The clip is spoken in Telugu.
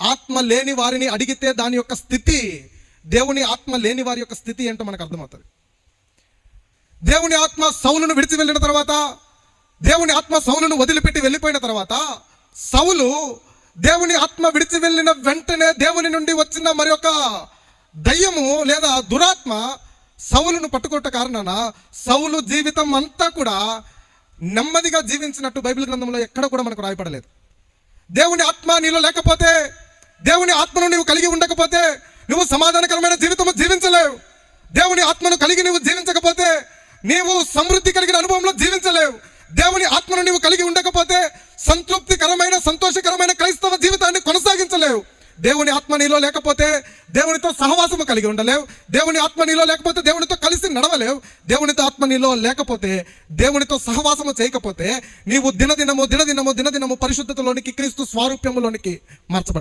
ఆత్మ లేని వారిని అడిగితే దాని యొక్క స్థితి, దేవుని ఆత్మ లేని వారి యొక్క స్థితి ఏంటో మనకు అర్థమవుతుంది. దేవుని ఆత్మ సౌలును విడిచి వెళ్ళిన తర్వాత, దేవుని ఆత్మ సౌలును వదిలిపెట్టి వెళ్ళిపోయిన తర్వాత, సౌలు దేవుని ఆత్మ విడిచి వెళ్ళిన వెంటనే దేవుని నుండి వచ్చిన మరి ఒక దయ్యము లేదా దురాత్మ సౌలును పట్టుకోట కారణాన సౌలు జీవితం అంతా కూడా నెమ్మదిగా జీవించినట్టు బైబిల్ గ్రంథంలో ఎక్కడ కూడా మనకు రాయపడలేదు. దేవుని ఆత్మ నీలో లేకపోతే, దేవుని ఆత్మను నువ్వు కలిగి ఉండకపోతే నువ్వు సమాధానకరమైన జీవితము జీవించలేవు. దేవుని ఆత్మను కలిగి నువ్వు జీవించకపోతే నీవు సమృద్ధి కలిగిన అనుభవంలో జీవించలేవు. దేవుని ఆత్మను నీవు కలిగి ఉండకపోతే సంతృప్తికరమైన సంతోషకరమైన క్రైస్తవ జీవితాన్ని కొనసాగించలేవు. దేవుని ఆత్మ నీలో లేకపోతే దేవునితో సహవాసము కలిగి ఉండలేవు. దేవుని ఆత్మ నీలో లేకపోతే దేవునితో కలిసి నడవలేవు. దేవునితో ఆత్మ నీలో లేకపోతే, దేవునితో సహవాసము చేయకపోతే నీవు దినదినము పరిశుద్ధతలోనికి, క్రీస్తు స్వారూప్యములోనికి మార్చబడలేవు.